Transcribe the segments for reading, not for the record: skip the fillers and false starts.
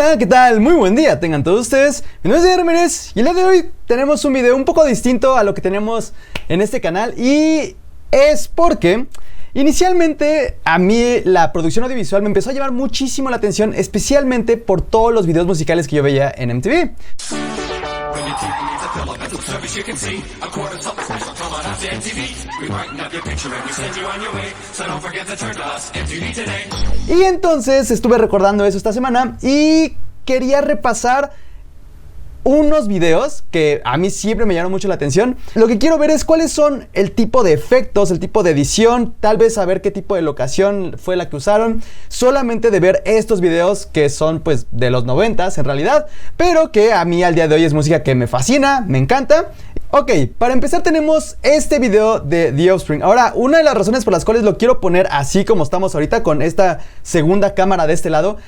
Hola, ¿qué tal? Muy buen día tengan todos ustedes. Mi nombre es Diego Ramírez y el día de hoy tenemos un video un poco distinto a lo que tenemos en este canal. Y es porque inicialmente a mí la producción audiovisual me empezó a llamar muchísimo la atención, especialmente por todos los videos musicales que yo veía en MTV. Y entonces estuve recordando eso esta semana y quería repasar unos videos que a mí siempre me llamaron mucho la atención. Lo que quiero ver es cuáles son el tipo de efectos, el tipo de edición, tal vez saber qué tipo de locación fue la que usaron, solamente de ver estos videos que son pues de los 90s en realidad, pero que a mí al día de hoy es música que me fascina, me encanta. Ok, para empezar tenemos este video de The Offspring. Ahora, una de las razones por las cuales lo quiero poner así como estamos ahorita con esta segunda cámara de este lado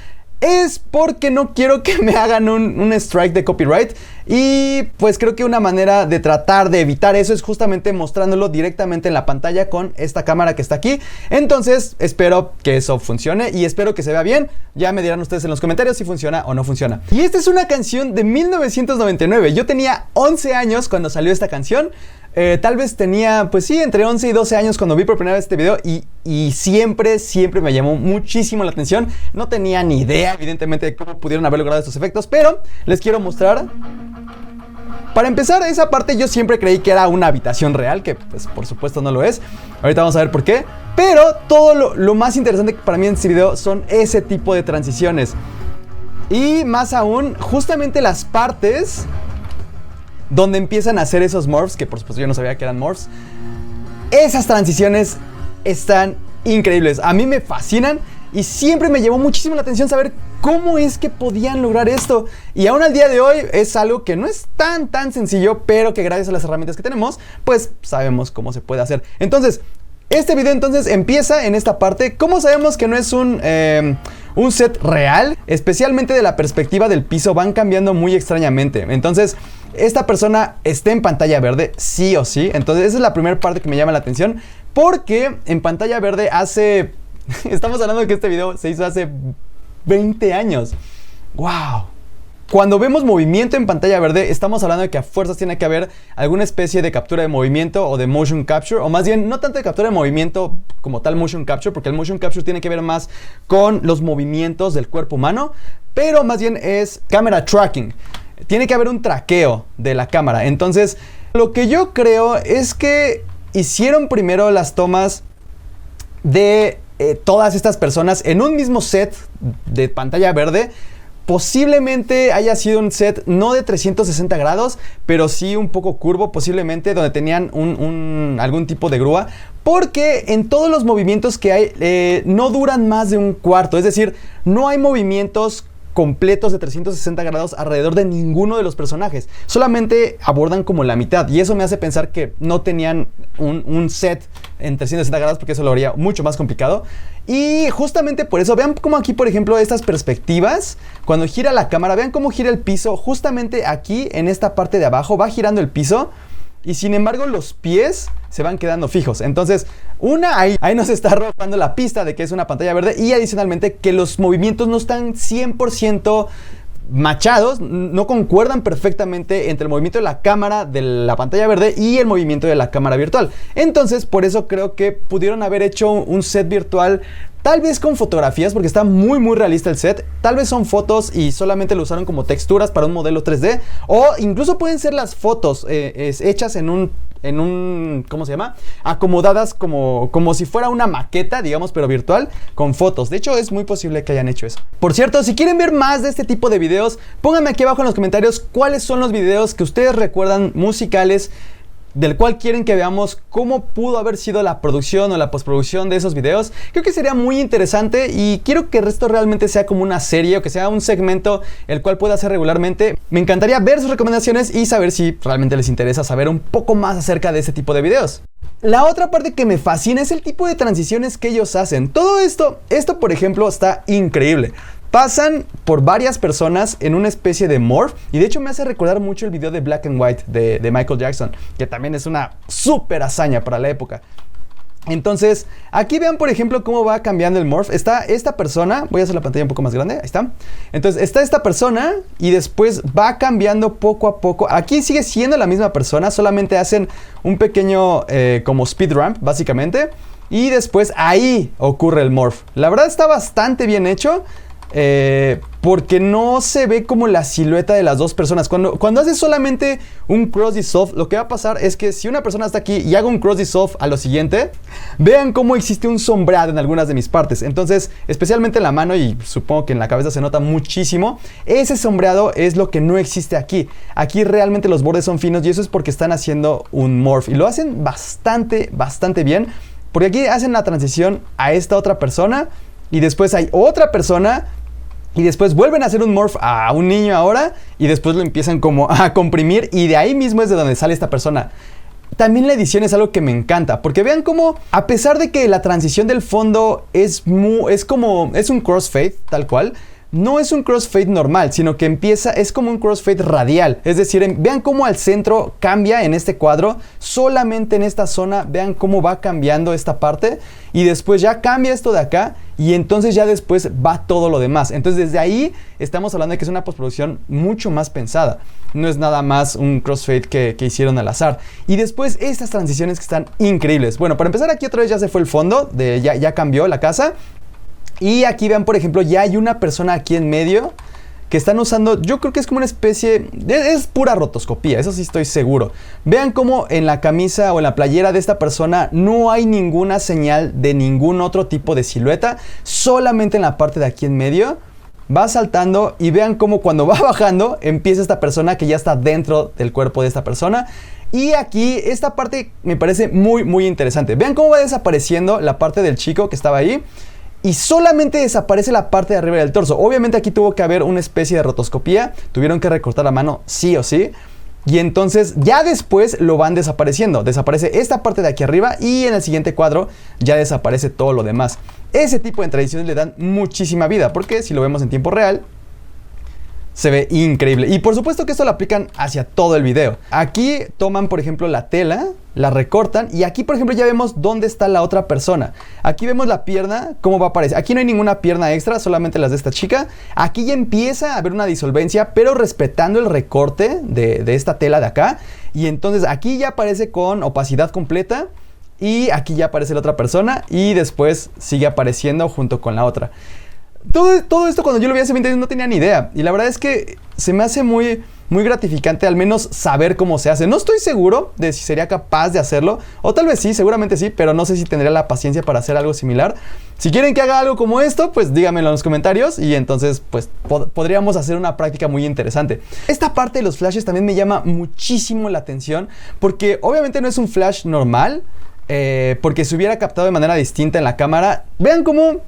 es porque no quiero que me hagan un strike de copyright. Y pues creo que una manera de tratar de evitar eso es justamente mostrándolo directamente en la pantalla con esta cámara que está aquí. Entonces espero que eso funcione y espero que se vea bien. Ya me dirán ustedes en los comentarios si funciona o no funciona. Y esta es una canción de 1999. Yo tenía 11 años cuando salió esta canción. Tal vez tenía, pues sí, entre 11 y 12 años cuando vi por primera vez este video y siempre me llamó muchísimo la atención. No tenía ni idea, evidentemente, de cómo pudieron haber logrado estos efectos, pero les quiero mostrar. Para empezar, esa parte yo siempre creí que era una habitación real, que pues por supuesto no lo es. Ahorita vamos a ver por qué. Pero todo lo más interesante para mí en este video son ese tipo de transiciones. Y más aún, justamente las partes donde empiezan a hacer esos morphs, que por supuesto yo no sabía que eran morphs. Esas transiciones están increíbles, a mí me fascinan y siempre me llamó muchísimo la atención saber cómo es que podían lograr esto. Y aún al día de hoy es algo que no es tan sencillo, pero que gracias a las herramientas que tenemos, pues sabemos cómo se puede hacer. Entonces, este video entonces empieza en esta parte. ¿Cómo sabemos que no es un set real? Especialmente de la perspectiva del piso van cambiando muy extrañamente. Entonces, esta persona está en pantalla verde, sí o sí. Entonces, esa es la primera parte que me llama la atención. Porque en pantalla verde hace... Estamos hablando de que este video se hizo hace 20 años. ¡Wow! Cuando vemos movimiento en pantalla verde, estamos hablando de que a fuerzas tiene que haber alguna especie de captura de movimiento o de motion capture, o más bien, no tanto de captura de movimiento como tal motion capture, porque el motion capture tiene que ver más con los movimientos del cuerpo humano, pero más bien es camera tracking. Tiene que haber un traqueo de la cámara. Entonces, lo que yo creo es que hicieron primero las tomas de todas estas personas en un mismo set de pantalla verde. Posiblemente haya sido un set no de 360 grados, pero sí un poco curvo, posiblemente, donde tenían algún tipo de grúa. Porque en todos los movimientos que hay no duran más de un cuarto. Es decir, no hay movimientos completos de 360 grados alrededor de ninguno de los personajes. Solamente abordan como la mitad. Y eso me hace pensar que no tenían un set en 360 grados, porque eso lo haría mucho más complicado. Y justamente por eso, vean como aquí, por ejemplo, estas perspectivas, cuando gira la cámara, vean cómo gira el piso. Justamente aquí, en esta parte de abajo, va girando el piso. Y sin embargo, los pies se van quedando fijos. Entonces, ahí nos está arrojando la pista de que es una pantalla verde. Y adicionalmente, que los movimientos no están 100% machados, no concuerdan perfectamente entre el movimiento de la cámara de la pantalla verde y el movimiento de la cámara virtual. Entonces, por eso creo que pudieron haber hecho un set virtual, tal vez con fotografías, porque está muy realista el set. Tal vez son fotos y solamente lo usaron como texturas para un modelo 3D. O incluso pueden ser las fotos hechas en un ¿cómo se llama? Acomodadas como si fuera una maqueta, digamos, pero virtual, con fotos. De hecho, es muy posible que hayan hecho eso. Por cierto, si quieren ver más de este tipo de videos, pónganme aquí abajo en los comentarios cuáles son los videos que ustedes recuerdan musicales, del cual quieren que veamos cómo pudo haber sido la producción o la postproducción de esos videos. Creo que sería muy interesante y quiero que esto realmente sea como una serie o que sea un segmento el cual pueda hacer regularmente. Me encantaría ver sus recomendaciones y saber si realmente les interesa saber un poco más acerca de este tipo de videos. La otra parte que me fascina es el tipo de transiciones que ellos hacen. Todo esto por ejemplo está increíble. Pasan por varias personas en una especie de morph. Y de hecho me hace recordar mucho el video de Black and White de Michael Jackson, que también es una súper hazaña para la época. Entonces, aquí vean, por ejemplo, cómo va cambiando el morph. Está esta persona, voy a hacer la pantalla un poco más grande, ahí está. Entonces, está esta persona y después va cambiando poco a poco. Aquí sigue siendo la misma persona, solamente hacen un pequeño como speed ramp, básicamente. Y después ahí ocurre el morph. La verdad está bastante bien hecho. Porque no se ve como la silueta de las dos personas. Cuando haces solamente un cross dissolve, lo que va a pasar es que si una persona está aquí y hago un cross dissolve a lo siguiente, vean cómo existe un sombreado en algunas de mis partes. Entonces, especialmente en la mano y supongo que en la cabeza se nota muchísimo, ese sombreado es lo que no existe aquí. Aquí realmente los bordes son finos y eso es porque están haciendo un morph y lo hacen bastante bien, porque aquí hacen la transición a esta otra persona y después hay otra persona. Y después vuelven a hacer un morph a un niño ahora y después lo empiezan como a comprimir y de ahí mismo es de donde sale esta persona. También la edición es algo que me encanta porque vean cómo a pesar de que la transición del fondo es un crossfade tal cual, no es un crossfade normal, sino que es como un crossfade radial. Es decir, vean cómo al centro cambia en este cuadro, solamente en esta zona, vean cómo va cambiando esta parte y después ya cambia esto de acá y entonces ya después va todo lo demás. Entonces desde ahí estamos hablando de que es una postproducción mucho más pensada. No es nada más un crossfade que hicieron al azar. Y después estas transiciones que están increíbles. Bueno, para empezar aquí otra vez ya se fue el fondo, ya cambió la casa. Y aquí vean, por ejemplo, ya hay una persona aquí en medio que están usando, yo creo que es como una especie, es pura rotoscopía, eso sí estoy seguro. Vean cómo en la camisa o en la playera de esta persona no hay ninguna señal de ningún otro tipo de silueta, solamente en la parte de aquí en medio. Va saltando y vean cómo cuando va bajando empieza esta persona que ya está dentro del cuerpo de esta persona. Y aquí esta parte me parece muy interesante. Vean cómo va desapareciendo la parte del chico que estaba ahí. Y solamente desaparece la parte de arriba del torso. Obviamente aquí tuvo que haber una especie de rotoscopía. Tuvieron que recortar la mano sí o sí. Y entonces ya después lo van desapareciendo. Desaparece esta parte de aquí arriba y en el siguiente cuadro ya desaparece todo lo demás. Ese tipo de transiciones le dan muchísima vida. Porque si lo vemos en tiempo real, se ve increíble. Y por supuesto que esto lo aplican hacia todo el video. Aquí toman, por ejemplo, la tela, la recortan y aquí, por ejemplo, ya vemos dónde está la otra persona. Aquí vemos la pierna, cómo va a aparecer. Aquí no hay ninguna pierna extra, solamente las de esta chica. Aquí ya empieza a haber una disolvencia, pero respetando el recorte de esta tela de acá. Y entonces aquí ya aparece con opacidad completa. Y aquí ya aparece la otra persona y después sigue apareciendo junto con la otra. Todo esto cuando yo lo vi hace 20 años no tenía ni idea. Y la verdad es que se me hace muy gratificante al menos saber cómo se hace. No estoy seguro de si sería capaz de hacerlo. O tal vez sí, seguramente sí. Pero no sé si tendría la paciencia para hacer algo similar. Si quieren que haga algo como esto, pues díganmelo en los comentarios. Y entonces pues podríamos hacer una práctica muy interesante. Esta parte de los flashes también me llama muchísimo la atención. Porque obviamente no es un flash normal. Porque se hubiera captado de manera distinta en la cámara. Vean cómo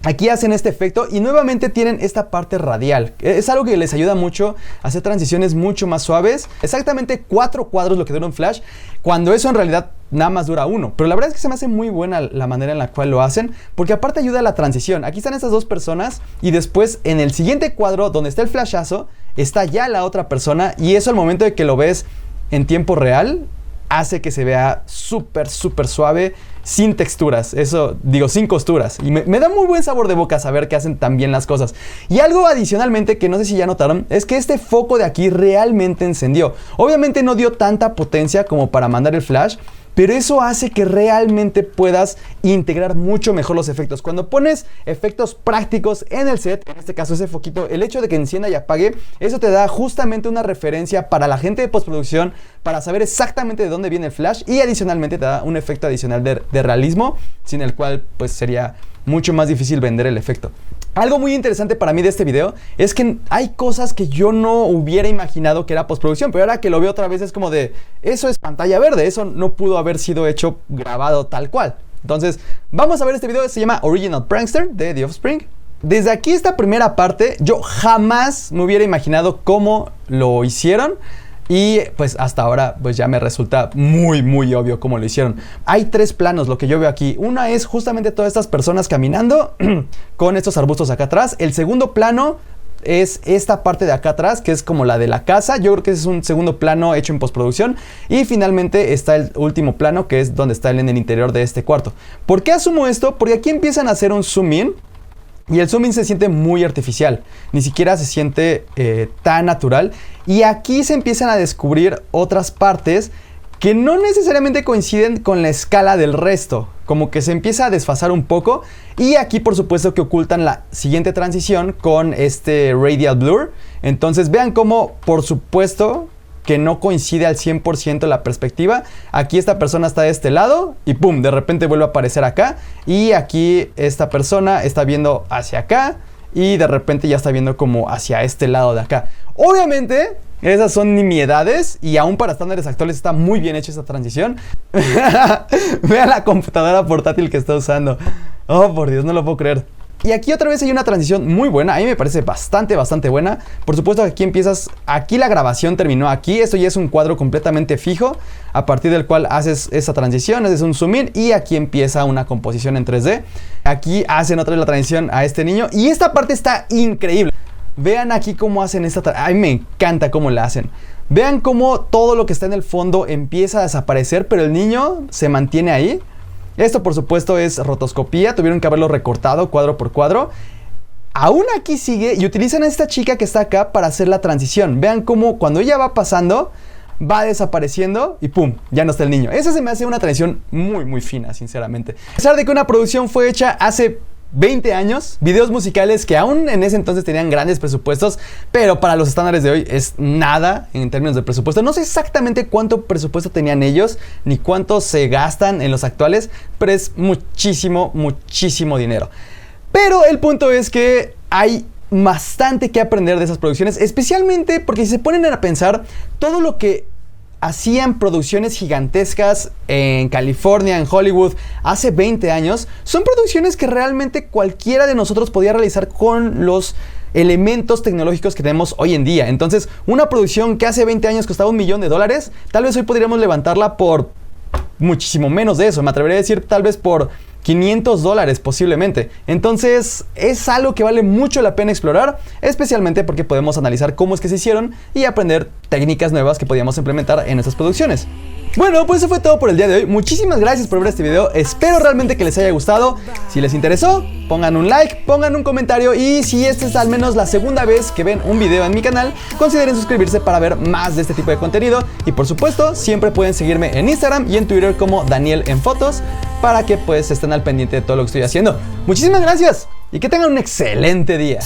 aquí hacen este efecto y nuevamente tienen esta parte radial. Es algo que les ayuda mucho a hacer transiciones mucho más suaves. Exactamente 4 cuadros lo que dura un flash, cuando eso en realidad nada más dura 1. Pero la verdad es que se me hace muy buena la manera en la cual lo hacen, porque aparte ayuda a la transición. Aquí están estas dos personas y después en el siguiente cuadro donde está el flashazo, está ya la otra persona y eso al momento de que lo ves en tiempo real hace que se vea súper suave, sin texturas, sin costuras. Y me da muy buen sabor de boca saber que hacen tan bien las cosas. Y algo adicionalmente que no sé si ya notaron, es que este foco de aquí realmente encendió. Obviamente no dio tanta potencia como para mandar el flash, pero eso hace que realmente puedas integrar mucho mejor los efectos. Cuando pones efectos prácticos en el set, en este caso ese foquito, el hecho de que encienda y apague, eso te da justamente una referencia para la gente de postproducción, para saber exactamente de dónde viene el flash y adicionalmente te da un efecto adicional de realismo, sin el cual pues sería mucho más difícil vender el efecto. Algo muy interesante para mí de este video es que hay cosas que yo no hubiera imaginado que era postproducción, pero ahora que lo veo otra vez es como de, eso es pantalla verde, eso no pudo haber sido hecho grabado tal cual. Entonces, vamos a ver este video, se llama Original Prankster de The Offspring. Desde aquí esta primera parte, yo jamás me hubiera imaginado cómo lo hicieron. Y pues hasta ahora pues ya me resulta muy obvio cómo lo hicieron. Hay 3 planos lo que yo veo aquí. Una es justamente todas estas personas caminando con estos arbustos acá atrás. El segundo plano es esta parte de acá atrás, que es como la de la casa. Yo creo que ese es un segundo plano hecho en postproducción. Y finalmente está el último plano, que es donde está él en el interior de este cuarto. ¿Por qué asumo esto? Porque aquí empiezan a hacer un zoom in. Y el zoom in se siente muy artificial, ni siquiera se siente tan natural. Y aquí se empiezan a descubrir otras partes que no necesariamente coinciden con la escala del resto. Como que se empieza a desfasar un poco. Y aquí por supuesto que ocultan la siguiente transición con este radial blur. Entonces vean cómo por supuesto que no coincide al 100% la perspectiva. Aquí esta persona está de este lado y pum, de repente vuelve a aparecer acá. Y aquí esta persona está viendo hacia acá y de repente ya está viendo como hacia este lado de acá. Obviamente esas son nimiedades y aún para estándares actuales está muy bien hecha esta transición. Vean la computadora portátil que está usando. Oh, por Dios, no lo puedo creer. Y aquí otra vez hay una transición muy buena. A mí me parece bastante buena. Por supuesto que aquí empiezas. Aquí la grabación terminó aquí. Esto ya es un cuadro completamente fijo, a partir del cual haces esa transición, haces un zoom in y aquí empieza una composición en 3D. Aquí hacen otra vez la transición a este niño. Y esta parte está increíble. Vean aquí cómo hacen esta. A mí me encanta cómo la hacen. Vean cómo todo lo que está en el fondo empieza a desaparecer, pero el niño se mantiene ahí. Esto por supuesto es rotoscopía, tuvieron que haberlo recortado cuadro por cuadro. Aún aquí sigue y utilizan a esta chica que está acá para hacer la transición. Vean cómo cuando ella va pasando, va desapareciendo y pum, ya no está el niño. Esa se me hace una transición muy fina, sinceramente. A pesar de que una producción fue hecha hace 20 años, videos musicales que aún en ese entonces tenían grandes presupuestos, pero para los estándares de hoy es nada en términos de presupuesto. No sé exactamente cuánto presupuesto tenían ellos, ni cuánto se gastan en los actuales, pero es muchísimo dinero. Pero el punto es que hay bastante que aprender de esas producciones, especialmente porque si se ponen a pensar todo lo que hacían producciones gigantescas en California, en Hollywood, hace 20 años, son producciones que realmente cualquiera de nosotros podía realizar con los elementos tecnológicos que tenemos hoy en día. Entonces, una producción que hace 20 años costaba $1 millón, tal vez hoy podríamos levantarla por muchísimo menos de eso. Me atrevería a decir tal vez por $500 posiblemente. Entonces es algo que vale mucho la pena explorar, especialmente porque podemos analizar cómo es que se hicieron y aprender técnicas nuevas que podíamos implementar en nuestras producciones. Bueno, pues eso fue todo por el día de hoy. Muchísimas gracias por ver este video. Espero realmente que les haya gustado. Si les interesó, pongan un like, pongan un comentario y si esta es al menos la segunda vez que ven un video en mi canal, consideren suscribirse para ver más de este tipo de contenido. Y por supuesto, siempre pueden seguirme en Instagram y en Twitter como Daniel en Fotos para que pues estén al pendiente de todo lo que estoy haciendo. Muchísimas gracias y que tengan un excelente día.